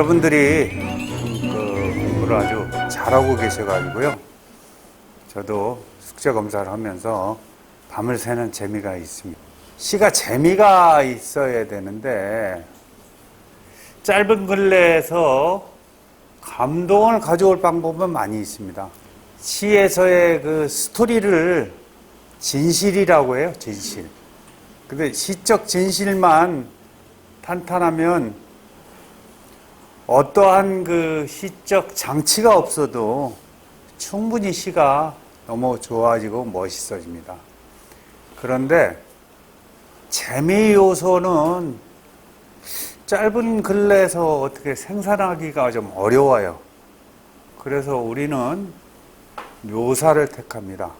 여러분들이 공부를 아주 잘하고 계셔가지고요. 저도 숙제 검사를 하면서 밤을 새는 재미가 있습니다. 시가 재미가 있어야 되는데 짧은 글 내에서 감동을 가져올 방법은 많이 있습니다. 시에서의 그 스토리를 진실이라고 해요, 진실. 근데 시적 진실만 탄탄하면 어떠한 그 시적 장치가 없어도 충분히 시가 너무 좋아지고 멋있어집니다. 그런데 재미 요소는 짧은 글 내에서 어떻게 생산하기가 좀 어려워요. 그래서 우리는 묘사를 택합니다.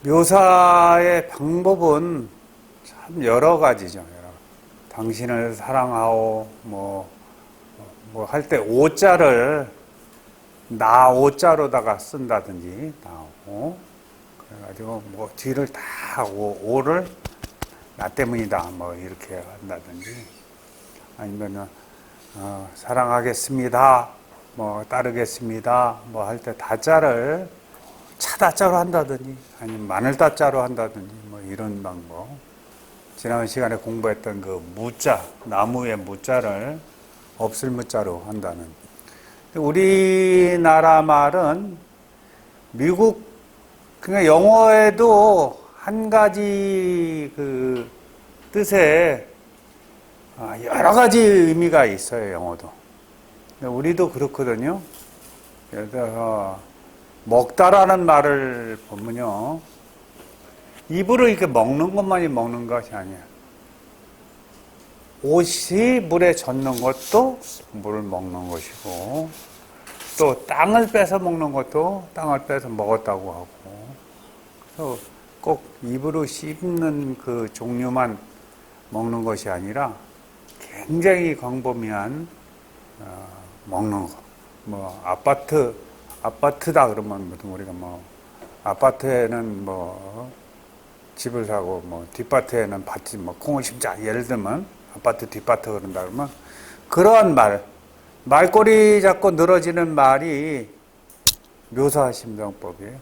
묘사의 방법은 참 여러 가지죠. 당신을 사랑하오, 뭐 할 때 오자를 나 오자로다가 쓴다든지, 나오. 그래가지고 뭐 뒤를 다 오를 나 때문이다, 뭐 이렇게 한다든지, 아니면은 사랑하겠습니다, 뭐 따르겠습니다, 뭐 할 때 다자를 차다자로 한다든지, 아니면 마늘다자로 한다든지, 뭐 이런 방법. 지난 시간에 공부했던 그 무자, 나무의 무자를 없을 무자로 한다는. 우리나라 말은 미국, 그러니까 영어에도 한 가지 그 뜻에 여러 가지 의미가 있어요, 영어도. 우리도 그렇거든요. 예를 들어서 먹다라는 말을 보면요, 입으로 이렇게 먹는 것만이 먹는 것이 아니에요. 옷이 물에 젖는 것도 물을 먹는 것이고, 또 땅을 뺏어 먹는 것도 땅을 뺏어 먹었다고 하고, 그래서 꼭 입으로 씹는 그 종류만 먹는 것이 아니라 굉장히 광범위한 먹는 거. 뭐 아파트다 그러면 보통 우리가 뭐 아파트에는 뭐 집을 사고 뭐 뒷밭에는 밭이 뭐 콩을 심자, 예를 들면 아파트 뒷밭에 그런다 그러면 그러한 말꼬리 잡고 늘어지는 말이 묘사 심정법이에요.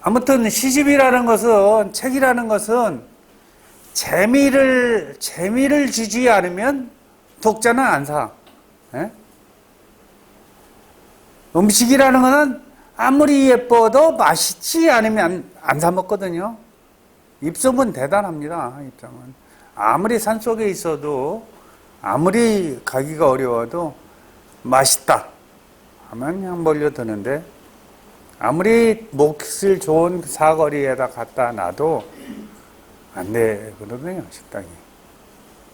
아무튼 시집이라는 것은, 책이라는 것은 재미를 주지 않으면 독자는 안 사. 예? 음식이라는 것은 아무리 예뻐도 맛있지 않으면 안 사 먹거든요. 입소문 대단합니다. 입소문. 아무리 산속에 있어도, 아무리 가기가 어려워도 맛있다 하면 그냥 몰려드는데, 아무리 몫을 좋은 사거리에다 갖다 놔도 안 되거든요, 식당이.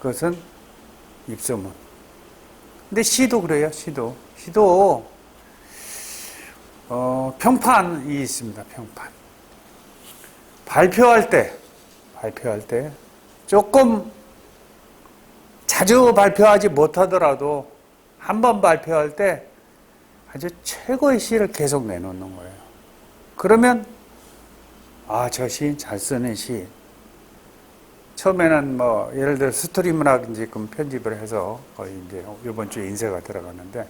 그것은 입소문. 근데 시도 그래요, 시도. 평판이 있습니다, 평판. 발표할 때, 조금 자주 발표하지 못하더라도 한 번 발표할 때 아주 최고의 시를 계속 내놓는 거예요. 그러면 저 시인 잘 쓰는 시. 처음에는 뭐 예를 들어 스토리 문학 지금 편집을 해서 거의 이제 이번 주에 인쇄가 들어갔는데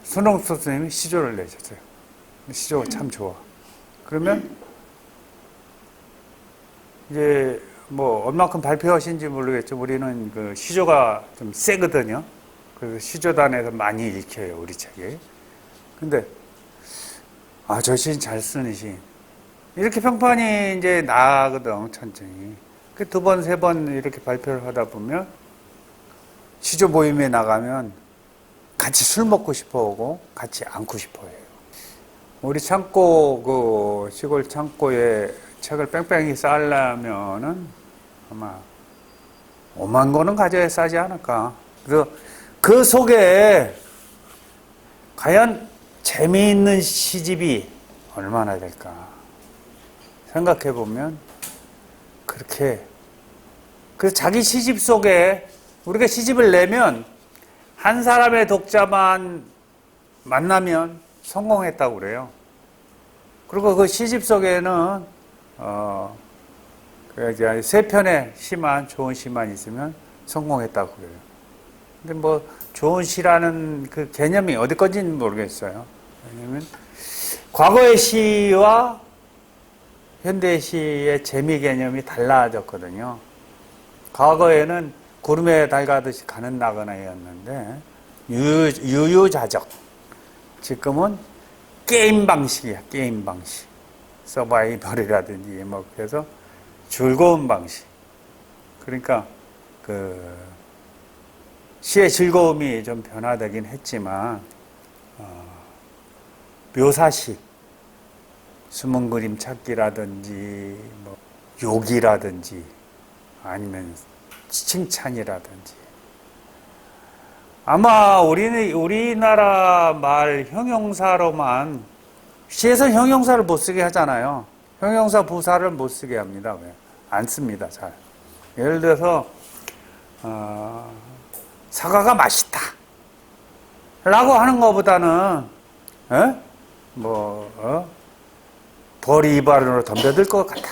손흥 선생님이 시조를 내셨어요. 시조가 참 좋아. 그러면 이제 뭐 얼마큼 발표하신지 모르겠죠. 우리는 그 시조가 좀 세거든요. 그래서 시조단에서 많이 읽혀요, 우리 책이. 근데 저 시인 잘 쓰는 시인. 이렇게 평판이 이제 나거든, 천천히. 그 두 번, 세 번 이렇게 발표를 하다 보면 시조 모임에 나가면 같이 술 먹고 싶어 오고 같이 앉고 싶어 해요. 우리 창고, 시골 창고에 책을 뺑뺑이 쌓으려면은 아마 5만 권은 가져야 싸지 않을까. 그래서 그 속에 과연 재미있는 시집이 얼마나 될까 생각해 보면 그래서 자기 시집 속에, 우리가 시집을 내면 한 사람의 독자만 만나면 성공했다고 그래요. 그리고 그 시집 속에는 세 편의 시만, 좋은 시만 있으면 성공했다고 그래요. 근데 뭐 좋은 시라는 그 개념이 어디 건지는 모르겠어요. 왜냐면 과거의 시와 현대 시의 재미 개념이 달라졌거든요. 과거에는 구름에 달가듯이 가는 나그네였는데 유유자적. 지금은 게임 방식이야. 게임 방식. 서바이벌이라든지 뭐 그래서 즐거운 방식. 그러니까 그 시의 즐거움이 좀 변화되긴 했지만 묘사시, 숨은 그림 찾기라든지 뭐 욕이라든지 아니면 칭찬이라든지 아마 우리나라 말 형용사로만 시에서 형용사를 못 쓰게 하잖아요. 형용사 부사를 못 쓰게 합니다. 왜? 안 씁니다. 잘. 예를 들어서 사과가 맛있다 라고 하는 것보다는 벌이 이발으로 덤벼들 것 같다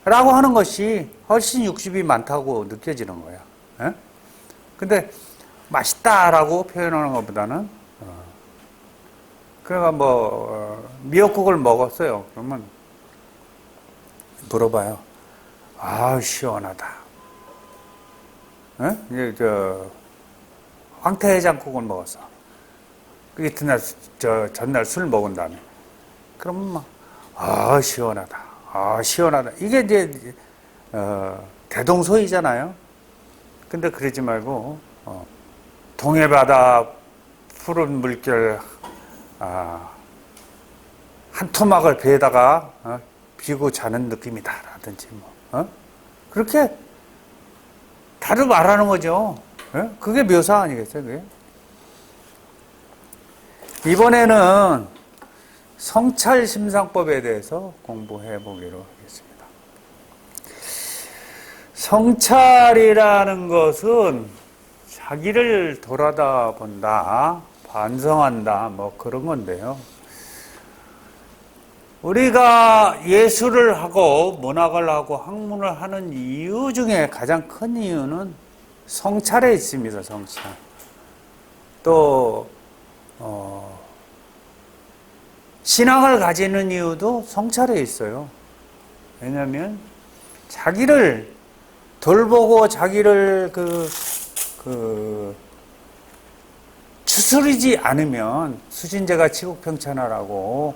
라고 하는 것이 훨씬 육즙이 많다고 느껴지는 거야. 근데 맛있다라고 표현하는 것보다는 그러니까 미역국을 먹었어요. 그러면 물어봐요. 아, 시원하다. 이제 황태해장국을 먹었어. 그 이튿날 전날 술 먹은 다음에 그러면 시원하다. 시원하다. 이게 이제 대동소이잖아요. 근데 그러지 말고 동해바다 푸른 물결 한 토막을 배에다가 비고 자는 느낌이다라든지 그렇게 다르게 말하는 거죠. 그게 묘사 아니겠어요? 그게? 이번에는 성찰심상법에 대해서 공부해 보기로 하겠습니다. 성찰이라는 것은 자기를 돌아다 본다, 반성한다, 뭐 그런 건데요. 우리가 예술을 하고 문학을 하고 학문을 하는 이유 중에 가장 큰 이유는 성찰에 있습니다. 성찰. 또 신앙을 가지는 이유도 성찰에 있어요. 왜냐하면 자기를 돌보고 자기를 추스리지 않으면 수진제가 치국평천하라고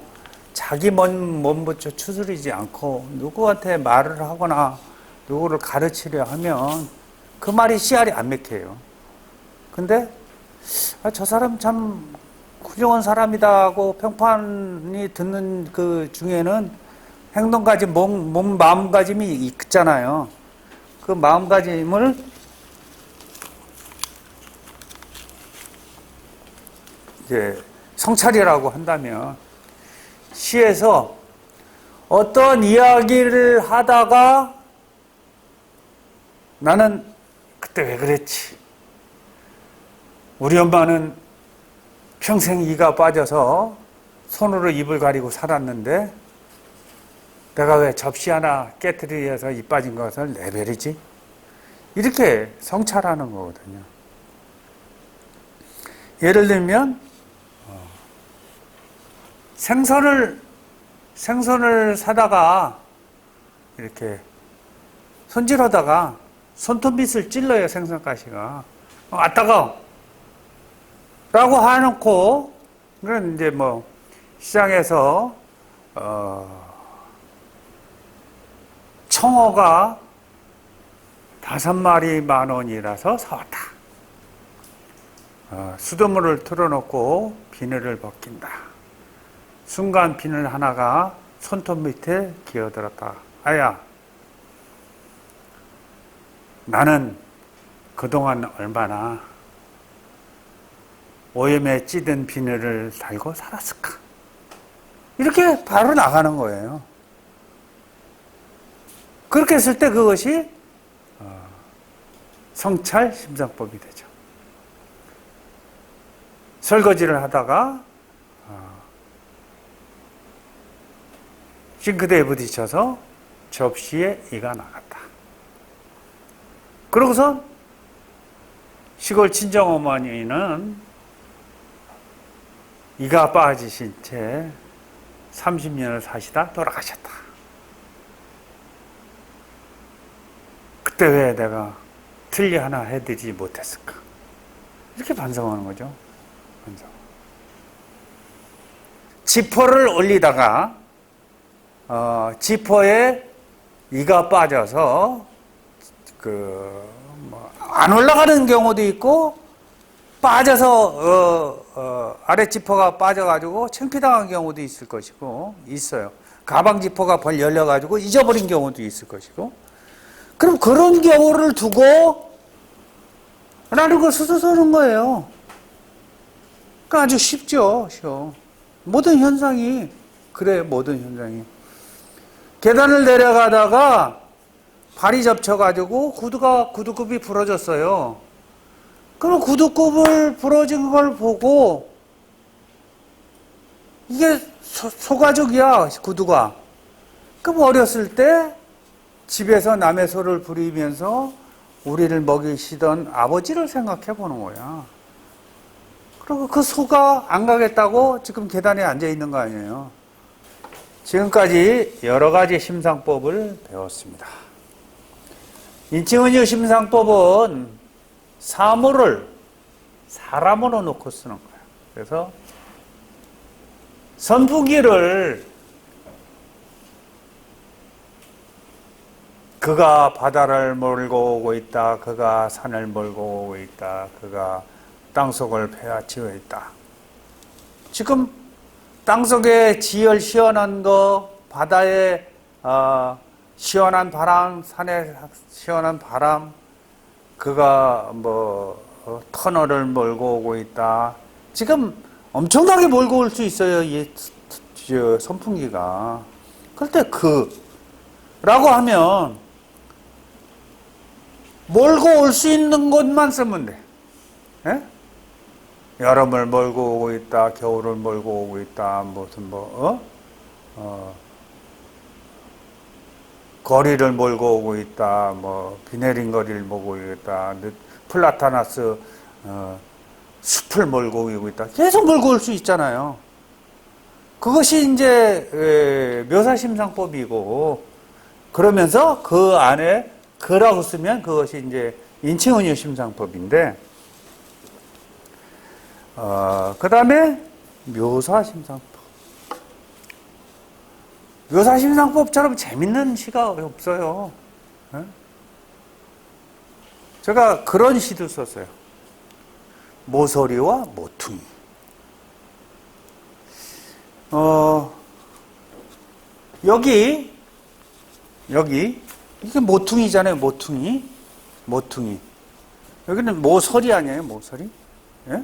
자기 몸부터 추스리지 않고 누구한테 말을 하거나 누구를 가르치려 하면 그 말이 씨알이 안 맥혀요. 근데 저 사람 참 훌륭한 사람이다 하고 평판이 듣는 그 중에는 행동가짐, 마음가짐이 있잖아요. 그 마음가짐을 이제 성찰이라고 한다면 시에서 어떤 이야기를 하다가 나는 그때 왜 그랬지? 우리 엄마는 평생 이가 빠져서 손으로 입을 가리고 살았는데 내가 왜 접시 하나 깨트리려서 입 빠진 것을 내버리지? 이렇게 성찰하는 거거든요. 예를 들면 생선을 사다가 이렇게 손질하다가 손톱밑을 찔러요. 생선가시가. 따가워 라고 해놓고 그런 이제 시장에서 청어가 5마리 10,000원이라서 사왔다. 수돗물을 틀어놓고 비늘을 벗긴다. 순간 비늘 하나가 손톱 밑에 기어들었다. 아야, 나는 그동안 얼마나 오염에 찌든 비늘을 달고 살았을까? 이렇게 바로 나가는 거예요. 그렇게 했을 때 그것이 성찰 심상법이 되죠. 설거지를 하다가 싱크대에 부딪혀서 접시에 이가 나갔다. 그러고서 시골 친정어머니는 이가 빠지신 채 30년을 사시다 돌아가셨다. 그때 왜 내가 틀리 하나 해드리지 못했을까? 이렇게 반성하는 거죠. 반성. 지퍼를 올리다가 지퍼에 이가 빠져서 안 올라가는 경우도 있고 빠져서 아래 지퍼가 빠져가지고 창피당한 경우도 있을 것이고 있어요. 가방 지퍼가 벌 열려가지고 잊어버린 경우도 있을 것이고. 그럼 그런 경우를 두고 나는 그걸 수습하는 거예요. 그러니까 아주 쉽죠. 쉬워. 모든 현상이 그래요. 모든 현상이. 계단을 내려가다가 발이 접쳐가지고 구두굽이 부러졌어요. 그럼 구두굽을 부러진 걸 보고 이게 소가죽이야, 구두가. 그럼 어렸을 때 집에서 남의 소를 부리면서 우리를 먹이시던 아버지를 생각해 보는 거야. 그리고 그 소가 안 가겠다고 지금 계단에 앉아 있는 거 아니에요. 지금까지 여러 가지 심상법을 배웠습니다. 인칭은유 심상법은 사물을 사람으로 놓고 쓰는 거예요. 그래서 선풍기를 그가 바다를 몰고 오고 있다. 그가 산을 몰고 오고 있다. 그가 땅속을 패하치고 있다. 지금 땅속에 지열 시원한 거, 바다에 시원한 바람, 산에 시원한 바람, 그가 터널을 몰고 오고 있다. 지금 엄청나게 몰고 올 수 있어요. 이 선풍기가. 그럴 때 라고 하면 몰고 올 수 있는 곳만 쓰면 돼. 예? 여름을 몰고 오고 있다. 겨울을 몰고 오고 있다. 거리를 몰고 오고 있다. 비 내린 거리를 몰고 오고 있다. 플라타나스 숲을 몰고 오고 있다. 계속 몰고 올 수 있잖아요. 그것이 이제 묘사심상법이고, 그러면서 그 안에 그라고 쓰면 그것이 이제 인칭은유 심상법인데, 그 다음에 묘사심상법. 묘사심상법처럼 재밌는 시가 없어요. 네? 제가 그런 시도 썼어요. 모서리와 모퉁이. 여기 이게 모퉁이잖아요. 모퉁이. 여기는 모서리 아니에요. 모서리. 예?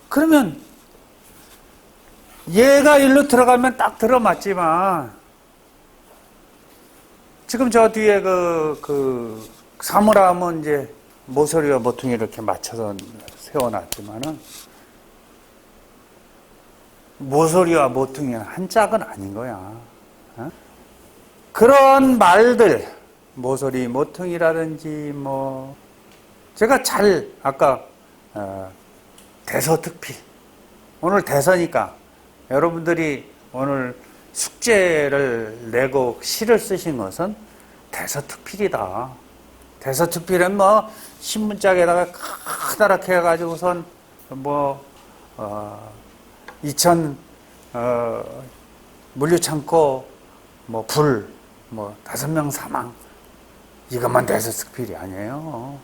그러면 얘가 일로 들어가면 딱 들어맞지만 지금 저 뒤에 사물함은 이제 모서리와 모퉁이 이렇게 맞춰서 세워놨지만은 모서리와 모퉁이는 한 짝은 아닌 거야. 어? 그런 말들, 모서리, 모퉁이라든지 제가 아까 대서특필. 오늘 대서니까 여러분들이 오늘 숙제를 내고 시를 쓰신 것은 대서특필이다. 대서특필은 신문짝에다가 커다랗게 해가지고선 이천 물류창고 불 5명 사망 이것만 대서특필이 아니에요.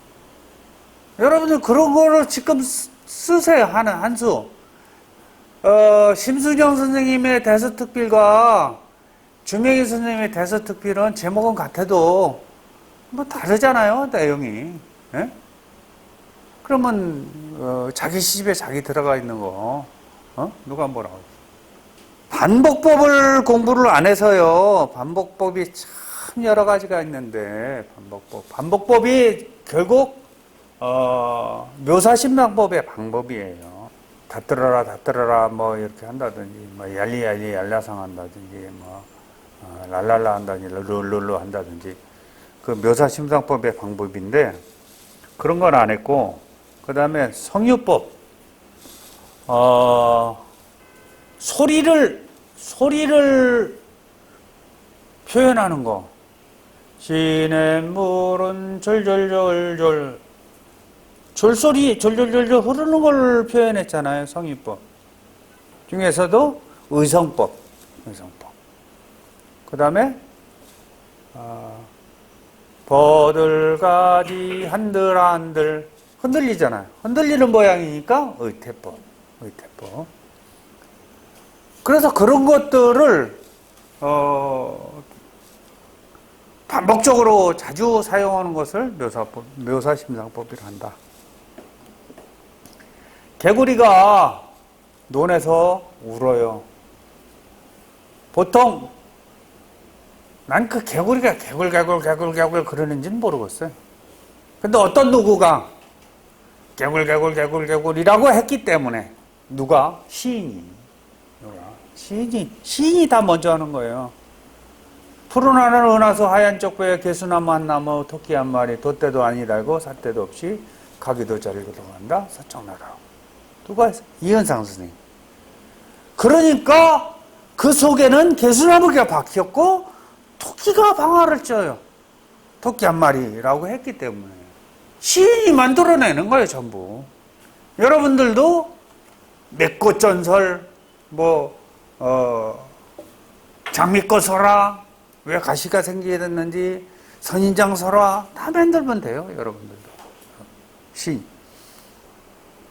여러분들 그런 거를 지금 쓰세요. 한 수. 심수정 선생님의 대서특필과 주명희 선생님의 대서특필은 제목은 같아도 다르잖아요. 내용이. 예? 그러면 자기 시집에 자기 들어가 있는 거 누가 뭐라고. 반복법을 공부를 안 해서요. 반복법이 참 여러 가지가 있는데 반복법이 결국 묘사심상법의 방법이에요. 다 들어라 이렇게 한다든지 얄리 얄라상 한다든지 랄랄라 한다든지 룰룰루 한다든지 그 묘사심상법의 방법인데 그런 건 안 했고 그 다음에 성유법, 소리를 표현하는 거. 시냇물은 졸졸졸졸, 졸소리, 졸졸졸졸 흐르는 걸 표현했잖아요. 성유법. 중에서도 의성법. 그 다음에, 버들가지 한들 흔들리잖아요. 흔들리는 모양이니까 의태법. 그래서 그런 것들을 반복적으로 자주 사용하는 것을 묘사심상법이라 한다. 개구리가 논에서 울어요. 보통 난 그 개구리가 개굴 그러는지는 모르겠어요. 근데 어떤 누구가 개굴이라고 했기 때문에 누가? 시인이 다 먼저 하는 거예요. 푸른 하늘 은하수 하얀 쪽배에 개수나무 한 나무 토끼 한 마리 돛대도 아니 달고 삿대도 없이 가기도 자리고 도망간다 서쪽나라. 누가 했어? 이현상 선생님. 그러니까 그 속에는 개수나무가 박혔고 토끼가 방아를 쪄요. 토끼 한 마리라고 했기 때문에 시인이 만들어내는 거예요. 전부. 여러분들도 맥꽃전설 장미꽃 설화 왜 가시가 생기게 됐는지 선인장 설화 다 만들면 돼요. 여러분들도. 시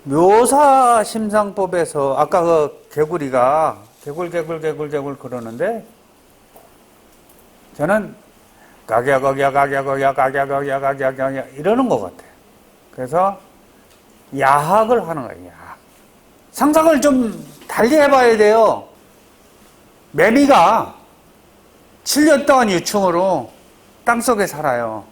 묘사심상법에서 아까 그 개구리가 개굴 그러는데 저는 가갸 이러는 것 같아요. 그래서 야학을 하는 거예요. 야학. 상상을 좀 달리 해봐야 돼요. 매미가 7년 동안 유충으로 땅속에 살아요.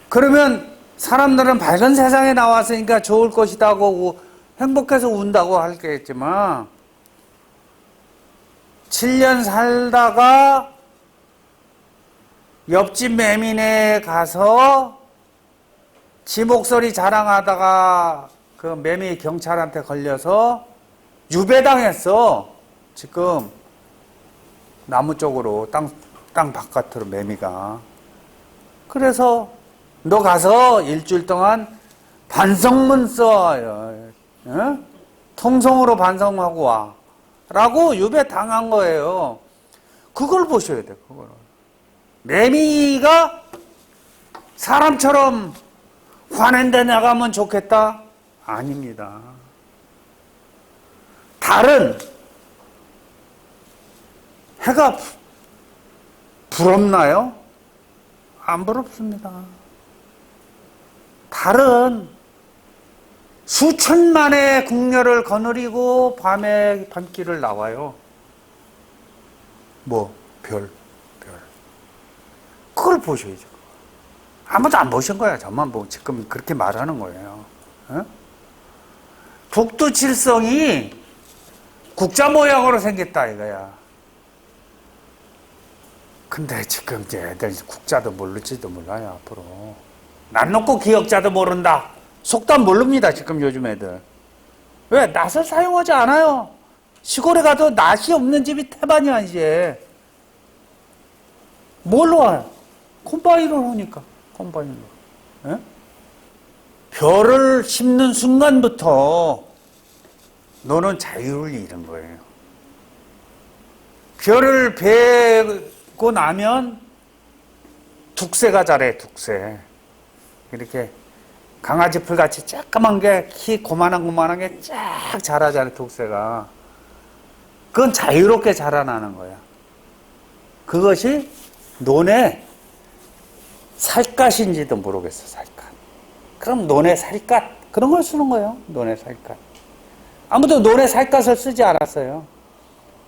그러면 사람들은 밝은 세상에 나왔으니까 좋을 것이다 하고 행복해서 운다고 할겠지만 7년 살다가 옆집 매미네 가서 지 목소리 자랑하다가 그 매미 경찰한테 걸려서 유배당했어. 지금 나무 쪽으로 땅 바깥으로 매미가. 그래서 너 가서 일주일 동안 반성문 써. 통성으로 반성하고 와. 라고 유배당한 거예요. 그걸 보셔야 돼요. 그거를. 매미가 사람처럼 화낸데 나가면 좋겠다? 아닙니다. 달은 해가 부럽나요? 안 부럽습니다. 달은 수천만의 궁녀를 거느리고 밤에 밤길을 나와요. 별. 그걸 보셔야죠. 아무도 안 보신 거야. 저만 보고 지금 그렇게 말하는 거예요. 북두칠성이 국자 모양으로 생겼다 이거야. 근데 지금 이제 애들 국자도 모를지도 몰라요. 앞으로 난 놓고 기억자도 모른다. 속담 모릅니다. 지금 요즘 애들. 왜? 낫을 사용하지 않아요. 시골에 가도 낫이 없는 집이 태반이야 이제. 뭘로 와요? 콤바인으로 하니까. 콤바인으로. 예? 별을 심는 순간부터 너는 자유를 잃은 거예요. 별을 베고 나면 둑새가 자래. 둑새. 이렇게 강아지 풀같이 쬐까만 게 키 고만한 게 쫙 자라잖아요. 둑새가. 그건 자유롭게 자라나는 거야. 그것이 논의 살갗인지도 모르겠어. 살갗. 그럼 논의 살갗 그런 걸 쓰는 거예요. 논의 살갗. 아무도 논의 살갗을 쓰지 않았어요.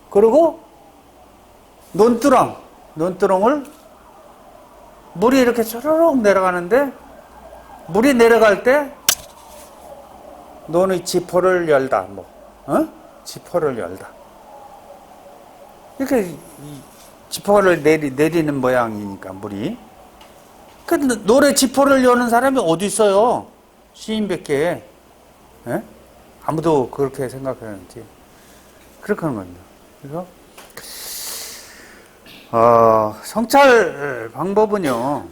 그리고 논두렁을 물이 이렇게 쪼르륵 내려가는데 물이 내려갈 때 논의 지포를 열다. 지포를 열다. 이렇게 지포를 내리는 모양이니까 물이. 그 노래 지퍼를 여는 사람이 어디 있어요? 시인밖에. 예? 아무도 그렇게 생각하는지. 그렇게 하는 겁니다. 그래서 성찰 방법은요,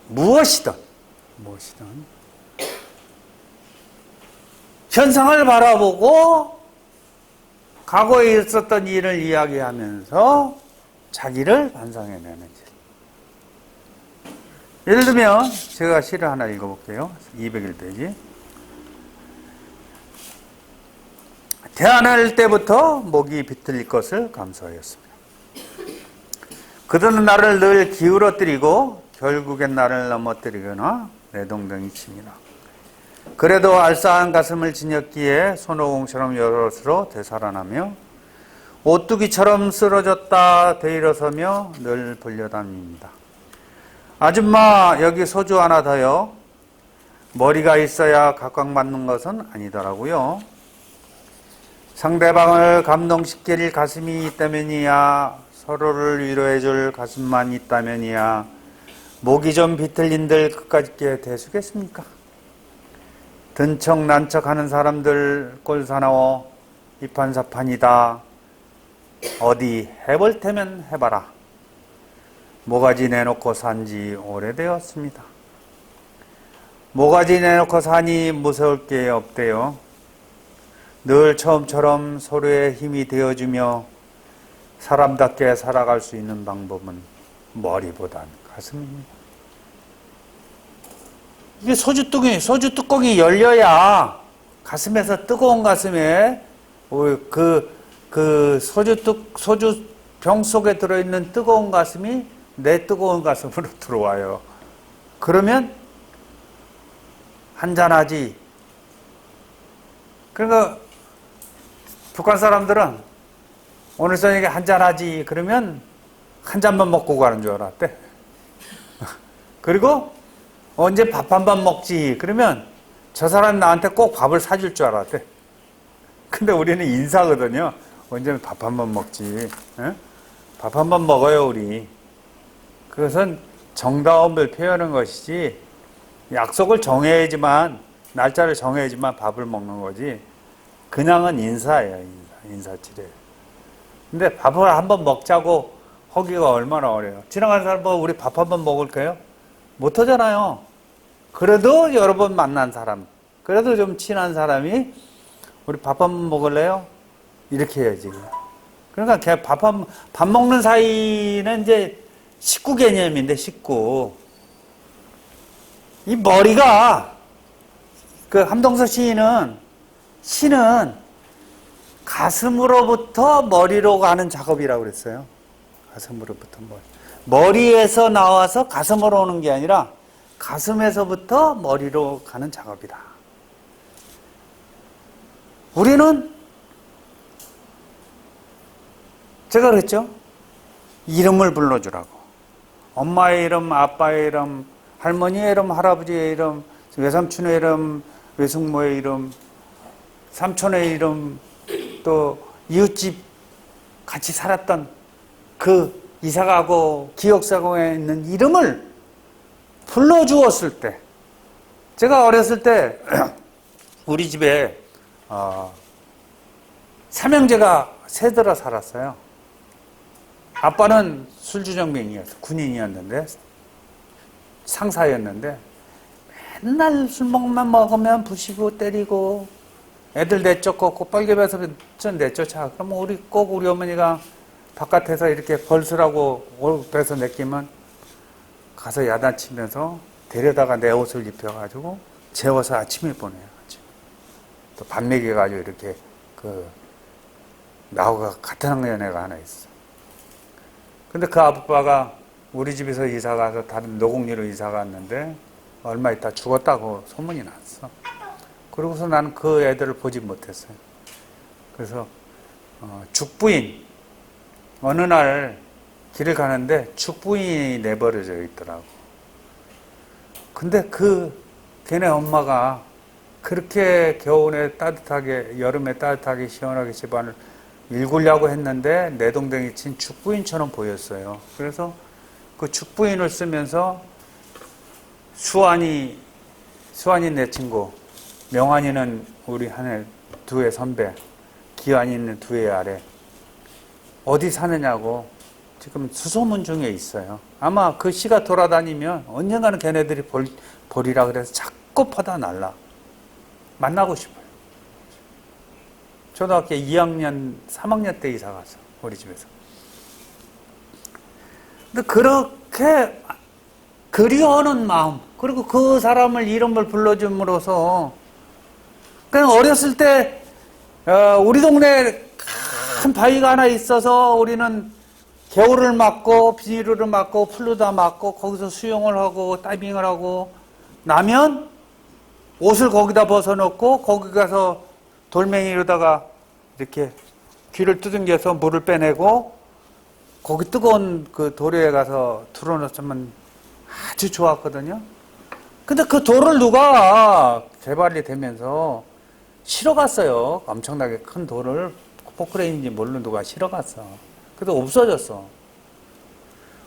무엇이든 현상을 바라보고 과거에 있었던 일을 이야기하면서 자기를 반성해내는 일. 예를 들면 제가 시를 하나 읽어볼게요. 201페이지. 태어날 때부터 목이 비틀릴 것을 감수하였습니다. 그들은 나를 늘 기울어뜨리고 결국엔 나를 넘어뜨리거나 내동댕이 칩니다. 그래도 알싸한 가슴을 지녔기에 손오공처럼 여럿으로 되살아나며 오뚜기처럼 쓰러졌다 되일어서며 늘 불려다닙니다. 아줌마, 여기 소주 하나 더요. 머리가 있어야 각광받는 것은 아니더라고요. 상대방을 감동시킬 가슴이 있다면이야, 서로를 위로해줄 가슴만 있다면이야, 목이 좀 비틀린들 그까짓게 대수겠습니까? 든척 난척 하는 사람들 꼴사나워 이판사판이다. 어디 해볼 테면 해봐라. 모가지 내놓고 산지 오래되었습니다. 모가지 내놓고 사니 무서울 게 없대요. 늘 처음처럼 서로의 힘이 되어주며 사람답게 살아갈 수 있는 방법은 머리보단 가슴입니다. 이게 소주 뚜껑이 열려야 가슴에서 뜨거운 가슴에 소주 병 속에 들어있는 뜨거운 가슴이 내 뜨거운 가슴으로 들어와요. 그러면 한잔하지. 그러니까 북한 사람들은 오늘 저녁에 한잔하지 그러면 한 잔만 먹고 가는 줄 알았대. 그리고 언제 밥 한 번 먹지 그러면 저 사람 나한테 꼭 밥을 사줄 줄 알았대. 근데 우리는 인사거든요. 언제 밥 한 번 먹지. 밥 한 번 먹어요 우리. 그것은 정다움을 표현하는 것이지, 약속을 정해야지만, 날짜를 정해야지만 밥을 먹는 거지, 그냥은 인사예요. 인사치레. 근데 밥을 한번 먹자고 하기가 얼마나 어려워요. 지나가는 사람 보고 우리 밥 한번 먹을까요? 못하잖아요. 그래도 여러 번 만난 사람, 그래도 좀 친한 사람이 우리 밥 한번 먹을래요? 이렇게 해야지. 그러니까 그냥 밥 먹는 사이는 이제 식구 개념인데, 식구. 이 머리가, 그 함동서 시인은 가슴으로부터 머리로 가는 작업이라고 그랬어요. 가슴으로부터 머리. 머리에서 나와서 가슴으로 오는 게 아니라 가슴에서부터 머리로 가는 작업이다. 우리는, 제가 그랬죠? 이름을 불러주라고. 엄마의 이름, 아빠의 이름, 할머니의 이름, 할아버지의 이름, 외삼촌의 이름, 외숙모의 이름, 삼촌의 이름, 또 이웃집 같이 살았던 그 이사가고 기억사고에 있는 이름을 불러주었을 때, 제가 어렸을 때 우리 집에 삼형제가 세들어 살았어요. 아빠는 술주정뱅이였어. 군인이었는데, 상사였는데, 맨날 술먹만 먹으면 부시고 때리고, 애들 내쫓고 빨개면서 내쫓아. 그럼 우리 어머니가 바깥에서 이렇게 벌쓰라고 배서 내끼면 가서 야단치면서 데려다가 내 옷을 입혀가지고 재워서 아침에 보내요. 또 밥 먹여가지고 이렇게 나하고 같은 학년 애가 하나 있어. 근데 그 아빠가 우리 집에서 이사 가서 다른 노곡리로 이사 갔는데 얼마 있다 죽었다고 소문이 났어. 그러고서 나는 그 애들을 보지 못했어요. 그래서 죽부인, 어느 날 길을 가는데 죽부인이 내버려져 있더라고. 근데 걔네 엄마가 그렇게 겨울에 따뜻하게, 여름에 따뜻하게 시원하게 집안을 일구려고 했는데 내동댕이 친 죽부인처럼 보였어요. 그래서 그 죽부인을 쓰면서 수환이 내 친구, 명환이는 우리 하늘 두의 선배, 기환이는 두의 아래. 어디 사느냐고 지금 수소문 중에 있어요. 아마 그 시가 돌아다니면 언젠가는 걔네들이 보리라 그래서 자꾸 퍼다 날라. 만나고 싶어요. 초등학교 2학년, 3학년 때 이사 갔어. 우리 집에서. 근데 그렇게 그리워하는 마음, 그리고 그 사람을 이름을 불러줌으로써 그냥 어렸을 때 우리 동네에 큰 바위가 하나 있어서 우리는 개울을 맞고 비닐을 맞고 플루다 맞고 거기서 수영을 하고 다이빙을 하고 나면 옷을 거기다 벗어놓고 거기 가서 돌멩이로다가 이렇게 귀를 두둥겨서 물을 빼내고 거기 뜨거운 그 돌에 가서 틀어놓으면 아주 좋았거든요. 근데 그 돌을 누가 개발이 되면서 실어갔어요. 엄청나게 큰 돌을 포크레인인지 모르는 누가 실어갔어. 그래도 없어졌어.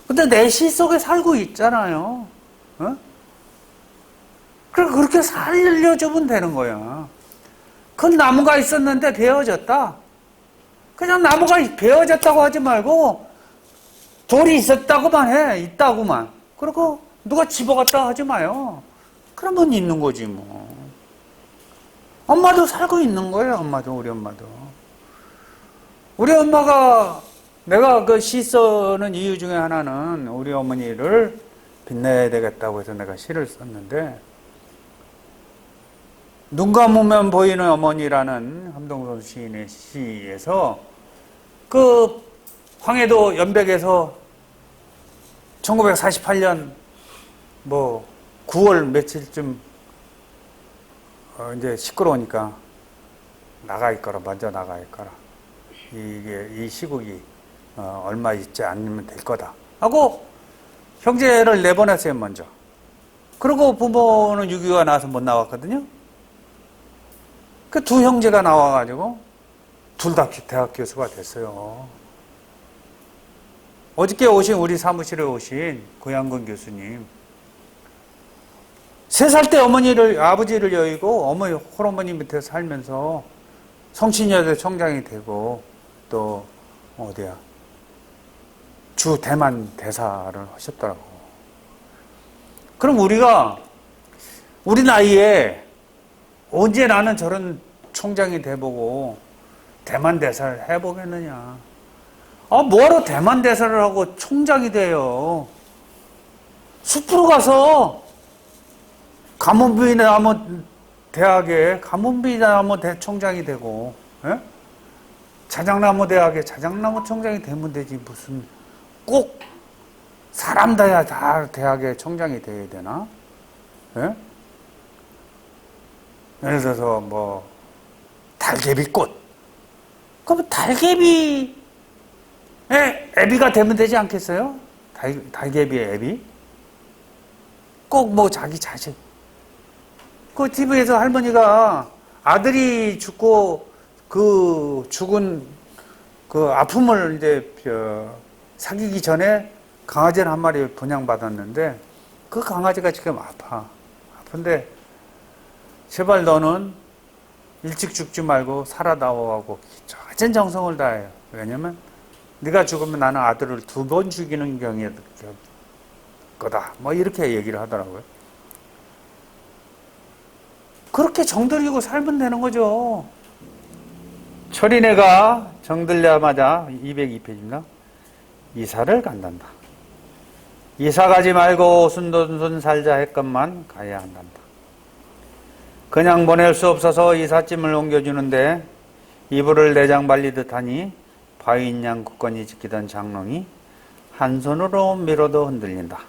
근데 내 시 속에 살고 있잖아요. 어? 그렇게 살려주면 되는 거야. 큰 나무가 있었는데 베어졌다. 그냥 나무가 베어졌다고 하지 말고 돌이 있었다고만 해. 있다고만. 그리고 누가 집어갔다 하지 마요. 그러면 있는 거지 뭐. 엄마도 살고 있는 거예요. 엄마도, 우리 엄마도. 우리 엄마가 내가 그 시 써는 이유 중에 하나는 우리 어머니를 빛내야 되겠다고 해서 내가 시를 썼는데, 눈 감으면 보이는 어머니라는 함동선 시인의 시에서 그 황해도 연백에서 1948년 뭐 9월 며칠쯤 이제 시끄러우니까 나가 있거라, 먼저 나가 있거라. 이 시국이 얼마 있지 않으면 될 거다 하고 형제를 내보냈어요, 먼저. 그리고 부모는 6.25가 나와서 못 나왔거든요. 그 두 형제가 나와가지고 둘 다 대학 교수가 됐어요. 어저께 오신, 우리 사무실에 오신 고양근 교수님, 3살 때 아버지를 여의고 어머니 홀어머니 밑에 살면서 성신여대 총장이 되고 또 어디야 주 대만 대사를 하셨더라고. 그럼 우리 나이에 언제 나는 저런 총장이 돼보고 대만 대사를 해보겠느냐. 뭐하러 대만 대사를 하고 총장이 돼요. 숲으로 가서 가문비나무 대학에 가문비나무 대총장이 되고, 예? 자작나무 대학에 자작나무 총장이 되면 되지. 무슨 꼭 사람 다 대학에 총장이 돼야 되나? 예? 예를 들어서 뭐 달개비꽃, 그럼 달개비의 애비가 되면 되지 않겠어요? 달개비의 애비? 꼭 뭐 자기 자식. 그 TV에서 할머니가 아들이 죽고 그 죽은 그 아픔을 이제 사귀기 전에 강아지를 한 마리 분양받았는데 그 강아지가 지금 아픈데 제발 너는 일찍 죽지 말고 살아나오고 전 정성을 다해요. 왜냐면 네가 죽으면 나는 아들을 2번 죽이는 경이 거다. 뭐 이렇게 얘기를 하더라고요. 그렇게 정들이고 살면 되는 거죠. 철인애가 정들자마자 202페이지입니다. 이사를 간단다. 이사 가지 말고 오순도순 살자 했건만 가야 한단다. 그냥 보낼 수 없어서 이삿짐을 옮겨주는데 이불을 내장 말리듯 하니 바위인양 굳건히 지키던 장롱이 한 손으로 밀어도 흔들린다.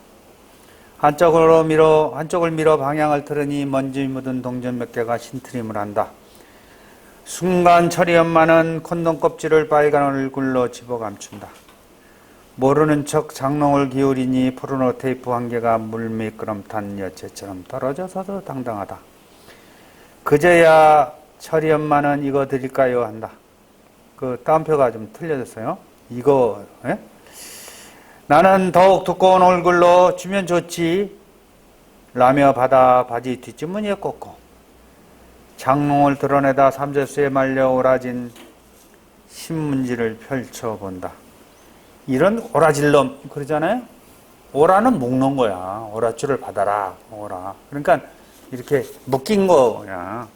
한쪽을 밀어 방향을 틀으니 먼지 묻은 동전 몇 개가 신트림을 한다. 순간 철이 엄마는 콘돔 껍질을 빨간 얼굴로 집어 감춘다. 모르는 척 장롱을 기울이니 포르노 테이프 한 개가 물미끄럼 탄 여체처럼 떨어져서도 당당하다. 그제야 철이 엄마는 이거 드릴까요? 한다. 그 따옴표가 좀 틀려졌어요. 이거, 예? 나는 더욱 두꺼운 얼굴로 주면 좋지 라며 받아 바지 뒷주머니에 꽂고 장롱을 드러내다 삼재수에 말려 오라진 신문지를 펼쳐본다. 이런 오라질 놈 그러잖아요. 오라는 묶는 거야. 오라줄을 받아라. 오라. 그러니까 이렇게 묶인 거야.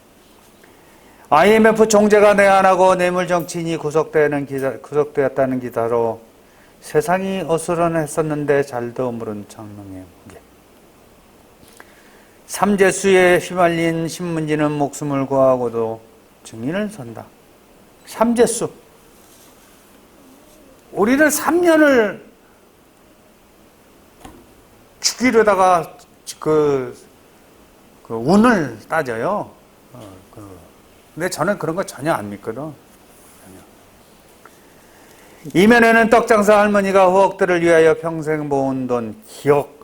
IMF 종재가 내한하고 뇌물정치인이 구속되었다는 기사로 세상이 어수선했었는데 잘도 모른 장롱의 무게. 삼재수에 휘말린 신문지는 목숨을 구하고도 증인을 선다. 삼재수. 우리를 3년을 죽이려다가 그 운을 따져요. 근데 저는 그런 거 전혀 안 믿거든. 이면에는 떡장사 할머니가 후억들을 위하여 평생 모은 돈 기억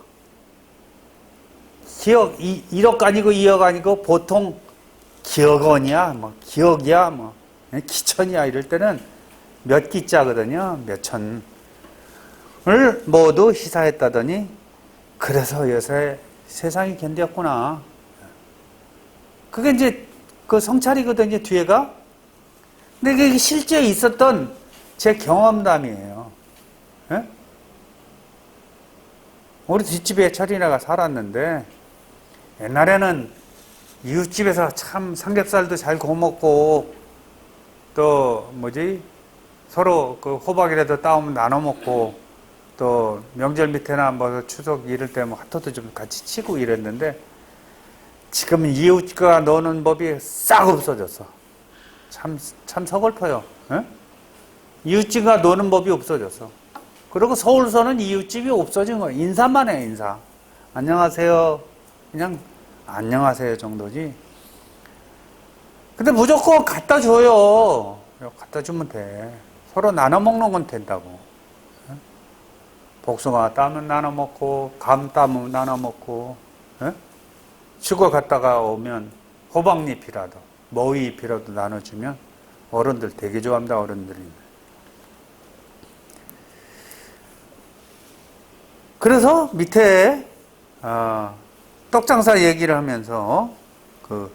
1억 아니고 2억 아니고 보통 기억원이야, 뭐 기억이야, 뭐 기천이야 이럴 때는 몇 기자거든요. 몇 천을 모두 희사했다더니 그래서 요새 세상이 견뎠구나. 그게 이제 그 성찰이거든요. 뒤에가. 근데 그게 실제 있었던 제 경험담이에요. 예? 우리 뒷집에 철이나가 살았는데 옛날에는 이웃집에서 참 삼겹살도 잘 구워 먹고 또 서로 그 호박이라도 따오면 나눠 먹고 또 명절 밑에나 뭐 추석 이럴 때 뭐 핫도도 좀 같이 치고 이랬는데 지금은 이웃과 노는 법이 싹 없어졌어. 참 서글퍼요. 에? 이웃집과 노는 법이 없어졌어. 그리고 서울서는 이웃집이 없어진 거야. 인사만 해, 인사. 안녕하세요. 그냥 안녕하세요 정도지. 근데 무조건 갖다 줘요. 갖다 주면 돼. 서로 나눠 먹는 건 된다고. 복숭아 따면 나눠 먹고, 감 따면 나눠 먹고, 시골 갔다가 오면 호박잎이라도, 머위잎이라도 나눠주면 어른들 되게 좋아합니다, 어른들이. 그래서 밑에, 떡장사 얘기를 하면서 그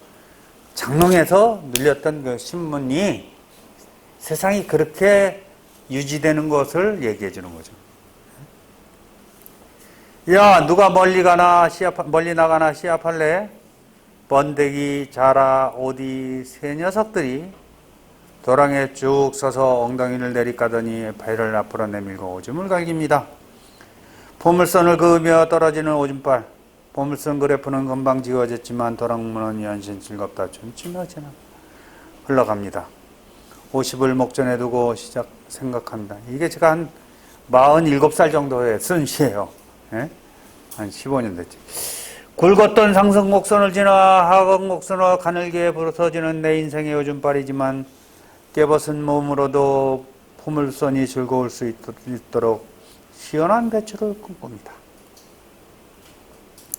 장롱에서 눌렸던 그 신문이 세상이 그렇게 유지되는 것을 얘기해 주는 거죠. 야, 누가 멀리 나가나 시합할래? 번데기, 자라, 오디 세 녀석들이 도랑에 쭉 서서 엉덩이를 내리까더니 배를 앞으로 내밀고 오줌을 갈깁니다. 보물선을 그으며 떨어지는 오줌발. 보물선 그래프는 금방 지워졌지만 도랑문은 연신 즐겁다 춤추며지나 흘러갑니다. 50을 목전에 두고 시작 생각한다. 이게 제가 한 47살 정도에 쓴 시예요. 예? 한 15년 됐지. 굵었던 상승곡선을 지나 하강곡선으로 가늘게 부서지는 내 인생의 오줌발이지만 깨벗은 몸으로도 보물선이 즐거울 수 있도록 시원한 배추를 꿈꿉니다.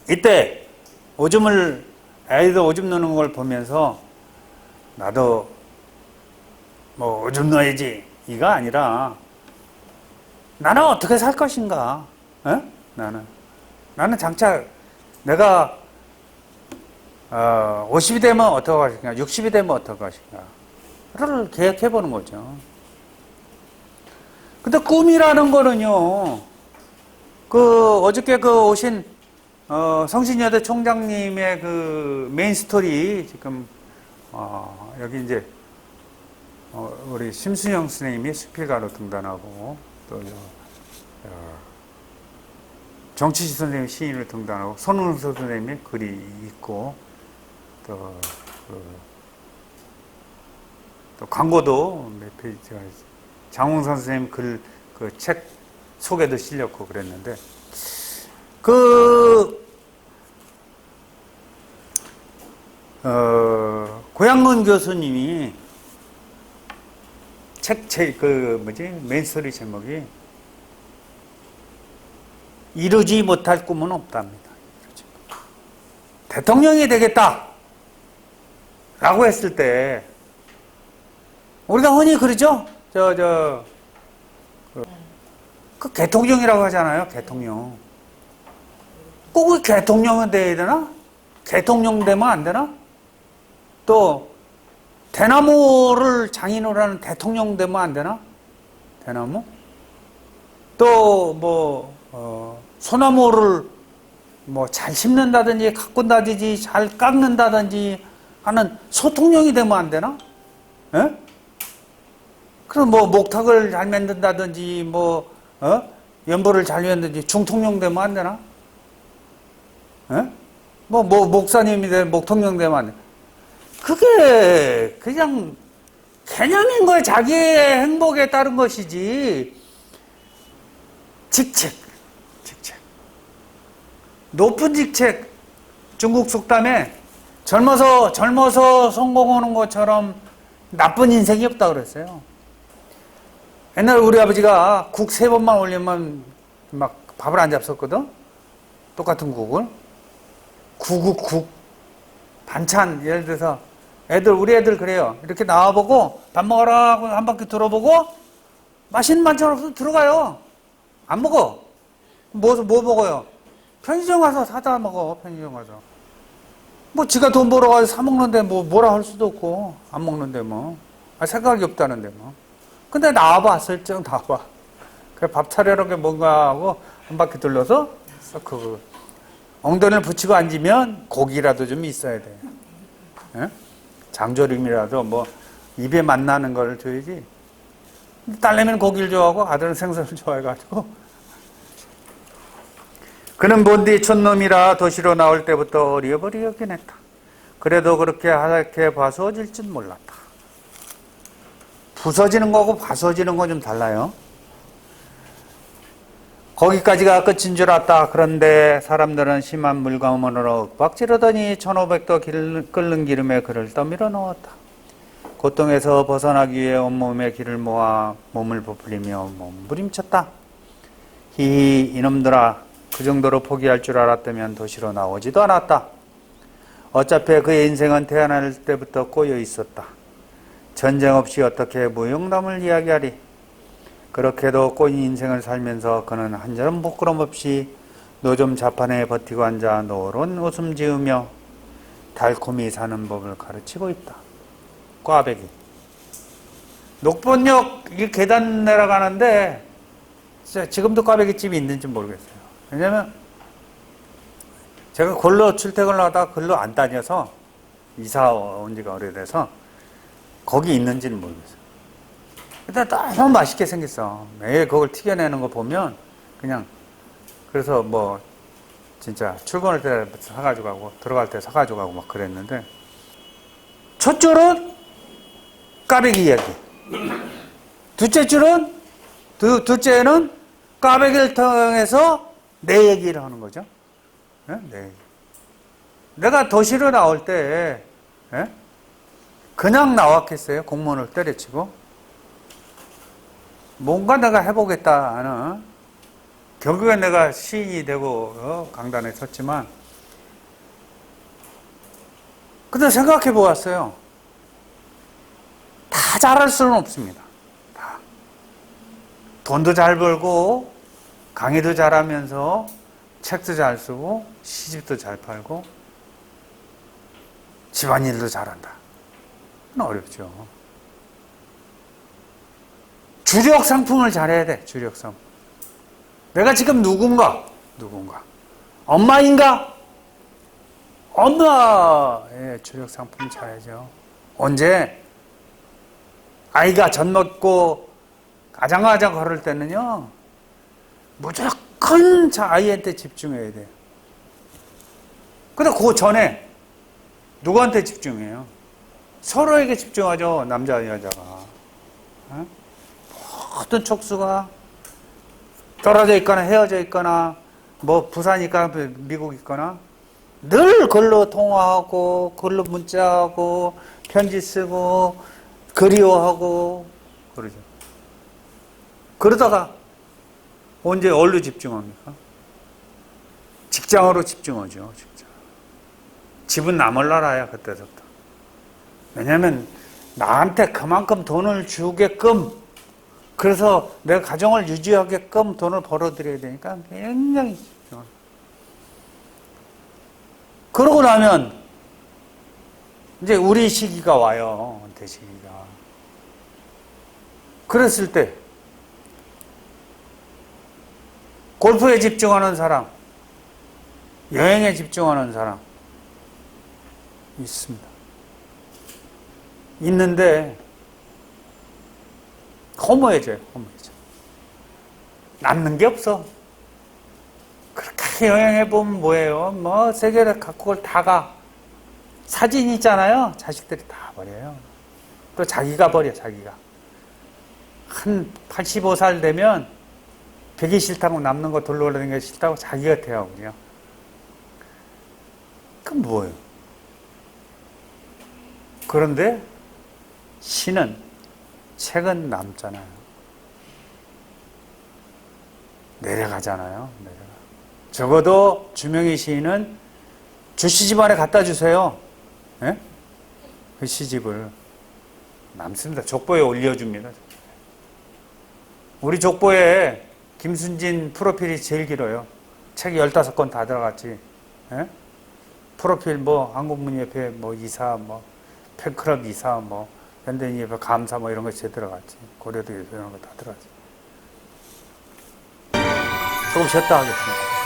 이때 애들 오줌 넣는 걸 보면서 나도 뭐 오줌 넣어야지 이가 아니라 나는 어떻게 살 것인가? 에? 나는 장차 내가 50이 되면 어떻게 할 것인가? 60이 되면 어떻게 할 것인가?를 계획해 보는 거죠. 근데 꿈이라는 거는요. 어저께 오신 성신여대 총장님의 그 메인 스토리 지금 여기 이제 우리 심순영 선생님이 수필가로 등단하고 또 정치시 선생님 시인을 등단하고 손은수 선생님의 글이 있고 또 광고도 몇 페이지가 있어요. 장홍선 선생님 글 그 책 소개도 실렸고 그랬는데 고양문 교수님이 메인스토리 제목이 이루지 못할 꿈은 없답니다. 대통령이 되겠다 라고 했을 때 우리가 흔히 그러죠. 그 대통령이라고 하잖아요. 대통령. 꼭 대통령은 돼야 되나? 대통령 되면 안 되나? 또 대나무를 장인으로 하는 대통령 되면 안 되나? 대나무? 또 소나무를 잘 심는다든지 가꾼다든지 잘 깎는다든지 하는 소통령이 되면 안 되나? 예? 그럼 목탁을 잘 만든다든지 연보를 잘 만든다든지 중통령 되면 안 되나? 예? 목사님이 목통령 되면 안 되나? 그게 그냥 개념인 거예요. 자기의 행복에 따른 것이지. 직책. 높은 직책. 중국 속담에 젊어서 성공하는 것처럼 나쁜 인생이 없다 그랬어요. 옛날 우리 아버지가 국 3번만 올리면 막 밥을 안 잡섰거든? 똑같은 국을. 국. 반찬, 예를 들어서 우리 애들 그래요. 이렇게 나와보고 밥 먹어라 하고 한 바퀴 돌아보고 맛있는 반찬 없으면 들어가요. 안 먹어. 뭐 먹어요? 편의점 가서 사다 먹어. 편의점 가서. 지가 돈 벌어가지고 사 먹는데 뭐라 할 수도 없고 안 먹는데 생각이 없다는데 근데 나와봐. 슬쩍 나와봐. 그래 밥 차려놓은 게 뭔가 하고 한 바퀴 돌려서 엉덩이를 붙이고 앉으면 고기라도 좀 있어야 돼. 예? 장조림이라도 입에 맛나는 걸 줘야지. 딸내미는 고기를 좋아하고 아들은 생선을 좋아해가지고. 그는 본디 촌놈이라 도시로 나올 때부터 어리어버리 여긴 했다. 그래도 그렇게 하얗게 봐서질 줄 몰랐다. 부서지는 거하고 봐서지는 건 좀 달라요. 거기까지가 끝인 줄 알았다. 그런데 사람들은 심한 물감으로 윽박지르더니 1500도 끓는 기름에 그를 떠밀어 넣었다. 고통에서 벗어나기 위해 온몸에 기를 모아 몸을 부풀리며 몸부림쳤다. 히히 이놈들아, 그 정도로 포기할 줄 알았다면 도시로 나오지도 않았다. 어차피 그의 인생은 태어날 때부터 꼬여 있었다. 전쟁 없이 어떻게 무용담을 이야기하리. 그렇게도 꼬인 인생을 살면서 그는 한절은 부끄럼 없이 노점 자판에 버티고 앉아 노론 웃음 지으며 달콤히 사는 법을 가르치고 있다. 꽈배기. 녹본역 계단 내려가는데 지금도 꽈배기집이 있는지 모르겠어요. 왜냐면 제가 걸로 출퇴근을 하다가 걸로 안 다녀서 이사 온 지가 오래돼서 거기 있는지는 모르겠어요. 일단 너무 맛있게 생겼어. 매일 그걸 튀겨내는 거 보면 그냥 그래서 진짜 출근할 때 사가지고 가고 들어갈 때 사가지고 가고 막 그랬는데 첫 줄은 까베기 이야기. 둘째는 까베기를 통해서 내 얘기를 하는 거죠. 네? 내 얘기. 내가 도시로 나올 때 그냥 나왔겠어요? 공무원을 때려치고 뭔가 내가 해보겠다 하는 결국엔 내가 시인이 되고 강단에 섰지만 근데 생각해 보았어요. 다 잘할 수는 없습니다. 다. 돈도 잘 벌고 강의도 잘하면서 책도 잘 쓰고 시집도 잘 팔고 집안일도 잘한다. 그건 어렵죠. 주력 상품을 잘해야 돼. 주력 상품. 내가 지금 누군가? 엄마인가? 엄마의 주력 상품 잘해야죠. 언제? 아이가 젖 먹고 아장아장 걸을 때는요. 무조건 아이한테 집중해야 돼요. 근데 그 전에 누구한테 집중해요? 서로에게 집중하죠. 남자 여자가. 모든 촉수가 떨어져 있거나 헤어져 있거나 부산 있거나 미국 있거나 늘 글로 통화하고 글로 문자하고 편지 쓰고 그리워하고 그러죠. 그러다가 언제 어디로 집중합니까? 직장으로 집중하죠. 직장. 집은 남을 나라야 그때부터. 왜냐하면 나한테 그만큼 돈을 주게끔 그래서 내가 가정을 유지하게끔 돈을 벌어들여야 되니까 굉장히 그러고 나면 이제 우리 시기가 와요. 은퇴 시기가. 그랬을 때 골프에 집중하는 사람, 여행에 집중하는 사람 있습니다. 있는데 허무해져요. 허무해져. 남는 게 없어. 그렇게 여행해보면 뭐예요? 뭐 세계를 각국을 다 가. 사진 있잖아요. 자식들이 다 버려요. 또 자기가 버려. 자기가. 한 85살 되면 되기 싫다고 남는 거 돌로 올라다니는 게 싫다고 자기가 대하고요. 그럼 뭐예요? 그런데 시는 책은 남잖아요. 내려가잖아요. 내려가. 적어도 주명희 시인은 주시 집안에 갖다 주세요. 예? 그 시집을 남습니다. 족보에 올려줍니다. 우리 족보에 김순진 프로필이 제일 길어요. 책 15권 다 들어갔지. 예? 프로필 뭐 한국문예협회 뭐 이사 뭐 팬클럽 이사 뭐 현대인예협회 감사 뭐 이런 거 제 들어갔지. 고려도 이런 거 다 들어갔지. 조금 쉬었다 하겠습니다.